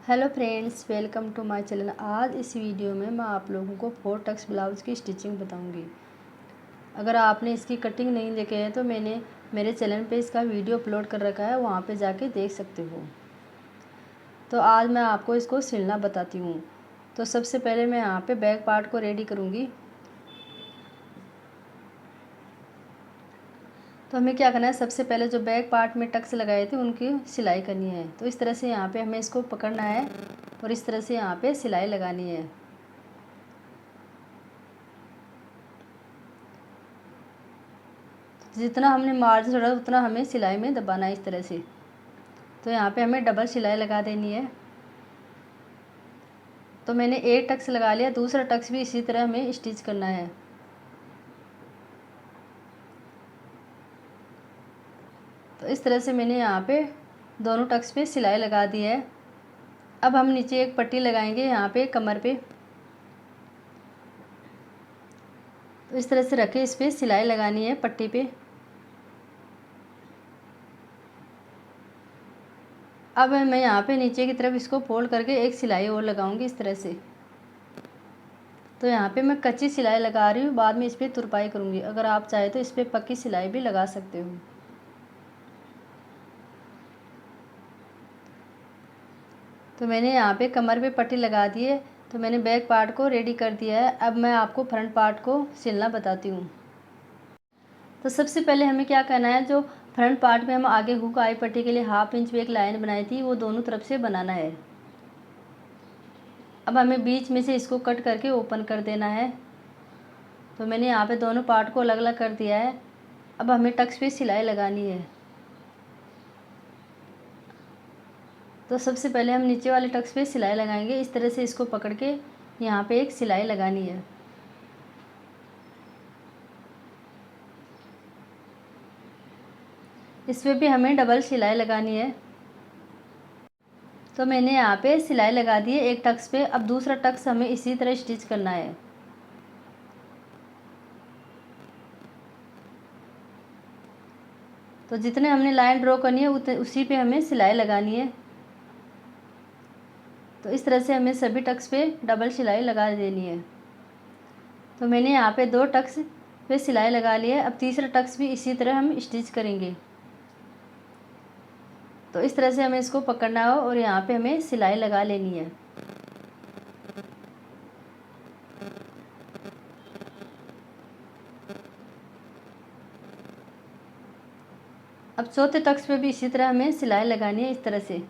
Hello friends, welcome to my channel. आज इस video में मैं आप लोगों को 4 टक्स ब्लाउज़ की स्टिचिंग बताऊंगी। अगर आपने इसकी कटिंग नहीं देखी है तो मैंने मेरे चैनल पे इसका वीडियो अपलोड कर रखा है, वहाँ पे जाके देख सकते हो। तो आज मैं आपको इसको सिलना बताती हूँ। तो सबसे पहले मैं यहाँ पे बैक पार्ट को रेडी करूँगी। तो हमें क्या करना है, सबसे पहले जो बैक पार्ट में टक्स लगाए थे उनकी सिलाई करनी है। तो इस तरह से यहाँ पे हमें इसको पकड़ना है और इस तरह से यहाँ पे सिलाई लगानी है। जितना हमने मार्जिन छोड़ा उतना हमें सिलाई में दबाना है इस तरह से। तो यहाँ पे हमें डबल सिलाई लगा देनी है। तो मैंने एक टक्स लगा लिया, दूसरा टक्स भी इसी तरह हमें स्टिच करना है। तो इस तरह से मैंने यहाँ पे दोनों टक्स पे सिलाई लगा दी है। अब हम नीचे एक पट्टी लगाएंगे यहाँ पे कमर पे। तो इस तरह से रखे इस पर सिलाई लगानी है पट्टी पे। अब मैं यहाँ पे नीचे की तरफ इसको फोल्ड करके एक सिलाई और लगाऊंगी इस तरह से। तो यहाँ पे मैं कच्ची सिलाई लगा रही हूँ, बाद में इस पर तुरपाई करूँगी। अगर आप चाहे तो इस पर पक्की सिलाई भी लगा सकते हो। तो मैंने यहाँ पे कमर पे पट्टी लगा दी है। तो मैंने बैक पार्ट को रेडी कर दिया है। अब मैं आपको फ्रंट पार्ट को सिलना बताती हूँ। तो सबसे पहले हमें क्या करना है, जो फ्रंट पार्ट में हम आगे हुक आई पट्टी के लिए 1/2 इंच पे एक लाइन बनाई थी, वो दोनों तरफ से बनाना है। अब हमें बीच में से इसको कट करके ओपन कर देना है। तो मैंने यहाँ पे दोनों पार्ट को अलग अलग कर दिया है। अब हमें टक्स पे सिलाई लगानी है। तो सबसे पहले हम नीचे वाले टक्स पे सिलाई लगाएंगे। इस तरह से इसको पकड़ के यहाँ पे एक सिलाई लगानी है। इस पर भी हमें डबल सिलाई लगानी है। तो मैंने यहाँ पे सिलाई लगा दी है एक टक्स पे। अब दूसरा टक्स हमें इसी तरह स्टिच करना है। तो जितने हमने लाइन ड्रॉ करनी है उसी पे हमें सिलाई लगानी है। तो इस तरह से हमें सभी टक्स पे डबल सिलाई लगा देनी है। तो मैंने यहाँ पे 2 टक्स पे सिलाई लगा ली है। अब तीसरा टक्स भी इसी तरह हम स्टिच करेंगे। तो इस तरह से हमें इसको पकड़ना हो और यहाँ पे हमें सिलाई लगा लेनी है। अब चौथे टक्स पे भी इसी तरह हमें सिलाई लगानी है इस तरह से।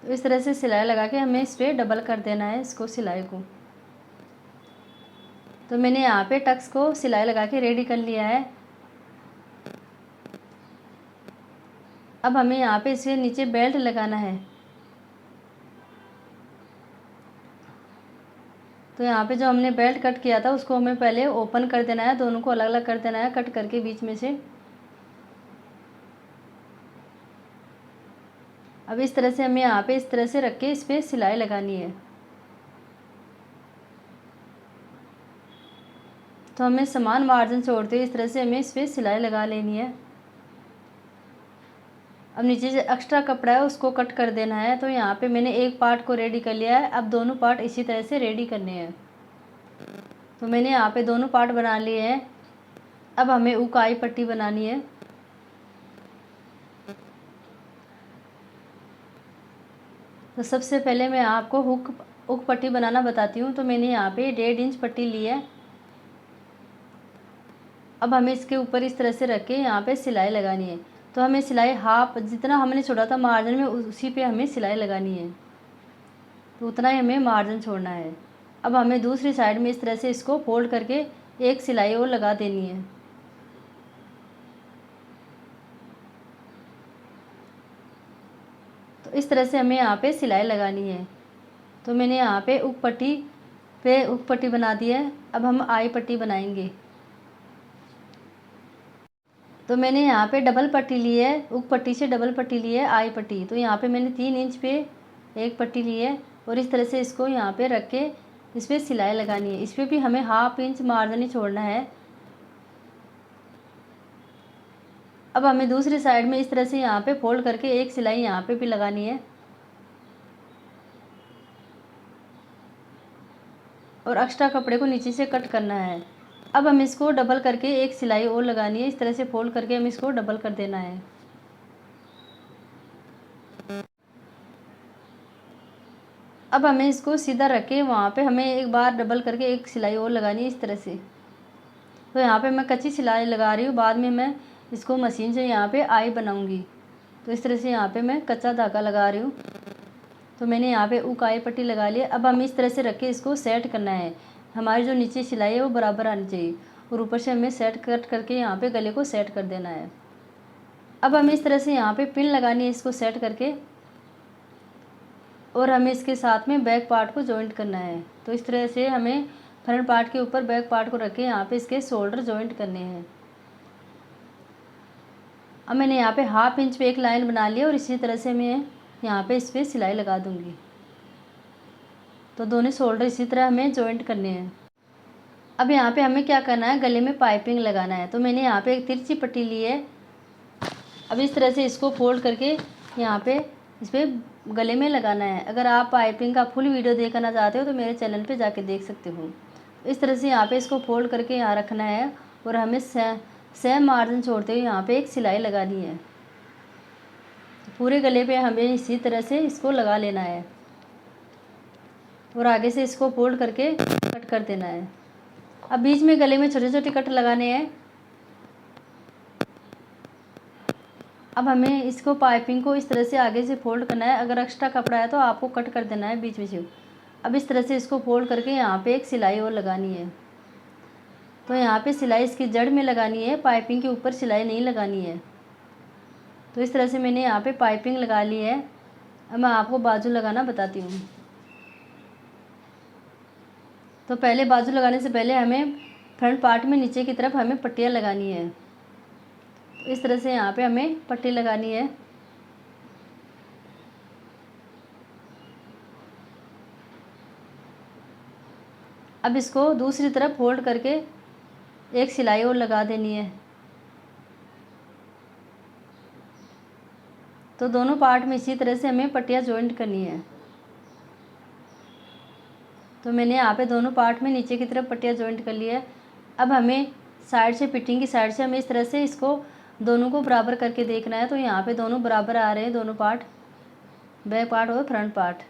तो इस तरह से सिलाई लगा के हमें इस पर डबल कर देना है इसको, सिलाई को। तो मैंने यहाँ पे टक्स को सिलाई लगा के रेडी कर लिया है। अब हमें यहाँ पे इसके नीचे बेल्ट लगाना है। तो यहाँ पे जो हमने बेल्ट कट किया था उसको हमें पहले ओपन कर देना है, दोनों को अलग अलग कर देना है कट करके बीच में से। अब इस तरह से हमें यहाँ पे इस तरह से रख के इस पर सिलाई लगानी है। तो हमें समान मार्जिन छोड़ते हुए इस तरह से हमें इस पर सिलाई लगा लेनी है। अब नीचे से एक्स्ट्रा कपड़ा है उसको कट कर देना है। तो यहाँ पे मैंने एक पार्ट को रेडी कर लिया है। अब दोनों पार्ट इसी तरह से रेडी करने हैं। तो मैंने यहाँ पे दोनों पार्ट बना लिए हैं। अब हमें उकाई पट्टी बनानी है। तो सबसे पहले मैं आपको हुक पट्टी बनाना बताती हूँ। तो मैंने यहाँ पे 1.5 इंच पट्टी ली है। अब हमें इसके ऊपर इस तरह से रख के यहाँ पे सिलाई लगानी है। तो हमें सिलाई हाफ जितना हमने छोड़ा था मार्जिन में उसी पे हमें सिलाई लगानी है। तो उतना ही हमें मार्जिन छोड़ना है। अब हमें दूसरी साइड में इस तरह से इसको फोल्ड करके एक सिलाई और लगा देनी है। तो इस तरह से हमें यहाँ पे सिलाई लगानी है। तो मैंने यहाँ पे उक पट्टी बना दी है। अब हम आई पट्टी बनाएंगे। तो मैंने यहाँ पे डबल पट्टी ली है, उक पट्टी से डबल पट्टी ली है आई पट्टी। तो यहाँ पे मैंने 3 इंच पे एक पट्टी ली है और इस तरह से इसको यहाँ पे रख के इस पर सिलाई लगानी है। इस पर भी हमें 1/2 इंच मार्जिन ही छोड़ना है। अब हमें दूसरी साइड में इस तरह से यहाँ पे फोल्ड करके एक सिलाई यहाँ पे भी लगानी है और एक्स्ट्रा कपड़े को नीचे से कट करना है। अब हम इसको डबल करके एक सिलाई और लगानी है, इस तरह से फोल्ड करके हम इसको डबल कर देना है। अब हमें इसको सीधा रख के वहाँ पे हमें एक बार डबल करके एक सिलाई और लगानी है इस तरह से। तो यहाँ पे मैं कच्ची सिलाई लगा रही हूँ, बाद में मैं इसको मशीन से यहाँ पे आई बनाऊँगी। तो इस तरह से यहाँ पे मैं कच्चा धागा लगा रही हूँ। तो मैंने यहाँ पे उकाई पट्टी लगा ली। अब हमें इस तरह से रख के इसको सेट करना है। हमारी जो नीचे सिलाई है वो बराबर आनी चाहिए और ऊपर से हमें सेट कट करके यहाँ पे गले को सेट कर देना है। अब हमें इस तरह से यहाँ पे पिन लगानी है इसको सेट करके, और हमें इसके साथ में बैक पार्ट को जॉइंट करना है। तो इस तरह से हमें फ्रंट पार्ट के ऊपर बैक पार्ट को रख के यहाँ पे इसके शोल्डर जॉइंट करने हैं। अब मैंने यहाँ पे 1/2 इंच पे एक लाइन बना ली और इसी तरह से मैं यहाँ पे इस पर सिलाई लगा दूँगी। तो दोनों शोल्डर इसी तरह हमें जॉइंट करने हैं। अब यहाँ पे हमें क्या करना है, गले में पाइपिंग लगाना है। तो मैंने यहाँ पे एक तिरछी पट्टी ली है। अब इस तरह से इसको फोल्ड करके यहाँ पे इस पर गले में लगाना है। अगर आप पाइपिंग का फुल वीडियो देखना चाहते हो तो मेरे चैनल पे जाके देख सकते हो। इस तरह से यहाँ पे इसको फोल्ड करके यहाँ रखना है और हमें सेम मार्जिन छोड़ते हुए यहाँ पे एक सिलाई लगानी है। पूरे गले पे हमें इसी तरह से इसको लगा लेना है और आगे से इसको फोल्ड करके कट कर देना है। अब बीच में गले में छोटे छोटे कट लगाने हैं। अब हमें इसको पाइपिंग को इस तरह से आगे से फोल्ड करना है। अगर एक्स्ट्रा कपड़ा है तो आपको कट कर देना है बीच में से। अब इस तरह से इसको फोल्ड करके यहाँ पे एक सिलाई और लगानी है। तो यहाँ पे सिलाई इसकी जड़ में लगानी है, पाइपिंग के ऊपर सिलाई नहीं लगानी है। तो इस तरह से मैंने यहाँ पे पाइपिंग लगा ली है। अब मैं आपको बाजू लगाना बताती हूँ। तो पहले बाजू लगाने से पहले हमें फ्रंट पार्ट में नीचे की तरफ हमें पट्टियाँ लगानी है। तो इस तरह से यहाँ पे हमें पट्टी लगानी है। अब इसको दूसरी तरफ फोल्ड करके एक सिलाई और लगा देनी है। तो दोनों पार्ट में इसी तरह से हमें पट्टियाँ जॉइंट करनी है। तो मैंने यहाँ पे दोनों पार्ट में नीचे की तरफ पट्टियाँ जॉइंट कर ली है। अब हमें साइड से, फिटिंग की साइड से हमें इस तरह से इसको दोनों को बराबर करके देखना है। तो यहाँ पे दोनों बराबर आ रहे हैं, दोनों पार्ट, बैक पार्ट और फ्रंट पार्ट।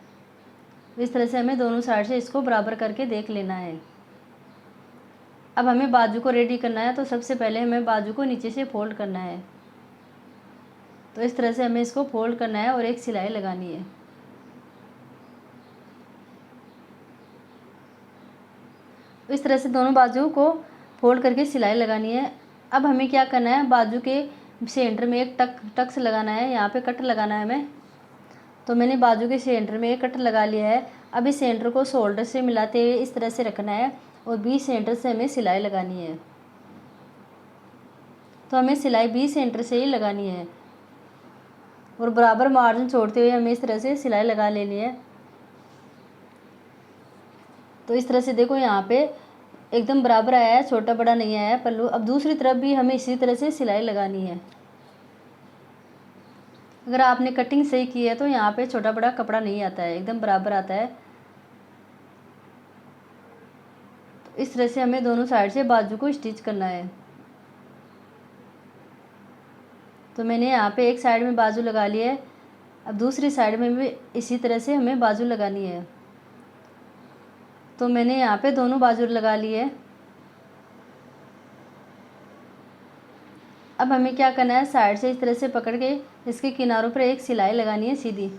इस तरह से हमें दोनों साइड से इसको बराबर करके देख लेना है। अब हमें बाजू को रेडी करना है। तो सबसे पहले हमें बाजू को नीचे से फोल्ड करना है। तो इस तरह से हमें इसको फोल्ड करना है और एक सिलाई लगानी है। इस तरह से दोनों बाजू को फोल्ड करके सिलाई लगानी है। अब हमें क्या करना है, बाजू के सेंटर में एक टक्स लगाना है, यहाँ पे कट लगाना है हमें। तो मैंने बाजू के सेंटर में एक कट लगा लिया है। अब इस सेंटर को शोल्डर से मिलाते हुए इस तरह से रखना है और बीच सेंटर से हमें सिलाई लगानी है। तो हमें सिलाई बीच सेंटर से ही लगानी है और बराबर मार्जिन छोड़ते हुए हमें इस तरह से सिलाई लगा लेनी है। तो इस तरह से देखो यहाँ पे एकदम बराबर आया है, छोटा बड़ा नहीं आया है पल्लू। अब दूसरी तरफ भी हमें इसी तरह से सिलाई लगानी है। अगर आपने कटिंग सही की है तो यहाँ पे छोटा बड़ा कपड़ा नहीं आता है, एकदम बराबर आता है। तो इस तरह से हमें दोनों साइड से बाजू को स्टिच करना है। तो मैंने यहाँ पे एक साइड में बाजू लगा ली है। अब दूसरी साइड में भी इसी तरह से हमें बाजू लगानी है। तो मैंने यहाँ पे दोनों बाजू लगा ली है। अब हमें क्या करना है, साइड से इस तरह से पकड़ के इसके किनारों पर एक सिलाई लगानी है सीधी।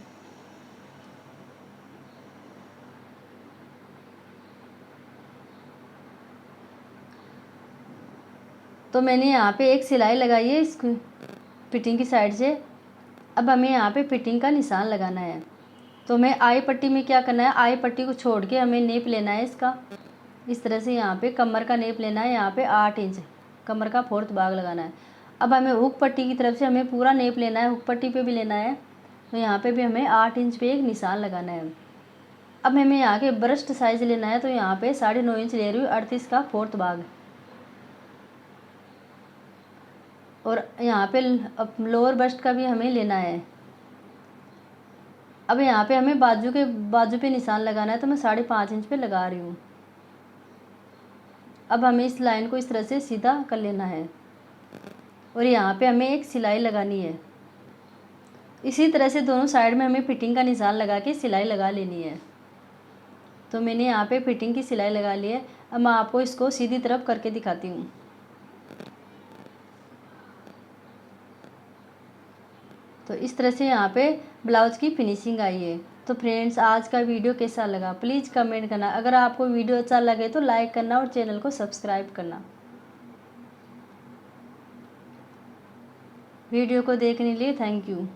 तो मैंने यहाँ पे एक सिलाई लगाई है इस फिटिंग की साइड से। अब हमें यहाँ पे फिटिंग का निशान लगाना है। तो हमें आई पट्टी में क्या करना है, आई पट्टी को छोड़ के हमें नेप लेना है इसका। इस तरह से यहाँ पे कमर का नेप लेना है, यहाँ पे 8 इंच कमर का 4th भाग लगाना है। अब हमें हुक पट्टी की तरफ से हमें पूरा नेप लेना है, हुक पट्टी पे भी लेना है। तो यहाँ पे भी हमें 8 इंच पे एक निशान लगाना है। अब हमें यहाँ के ब्रस्ट साइज लेना है। तो यहाँ पे 9.5 इंच ले रही हूँ, 38 का 4th भाग। और यहाँ पे अब लोअर बस्ट का भी हमें लेना है। अब यहाँ पे हमें बाजू पे निशान लगाना है, तो मैं 5.5 इंच पे लगा रही हूँ। अब हमें इस लाइन को इस तरह से सीधा कर लेना है और यहाँ पे हमें एक सिलाई लगानी है। इसी तरह से दोनों साइड में हमें फिटिंग का निशान लगा के सिलाई लगा लेनी है। तो मैंने यहाँ पे फिटिंग की सिलाई लगा ली है। अब मैं आपको इसको सीधी तरफ करके दिखाती हूँ। तो इस तरह से यहाँ पे ब्लाउज़ की फिनिशिंग आई है। तो फ्रेंड्स, आज का वीडियो कैसा लगा प्लीज़ कमेंट करना। अगर आपको वीडियो अच्छा लगे तो लाइक करना और चैनल को सब्सक्राइब करना। वीडियो को देखने के लिए थैंक यू।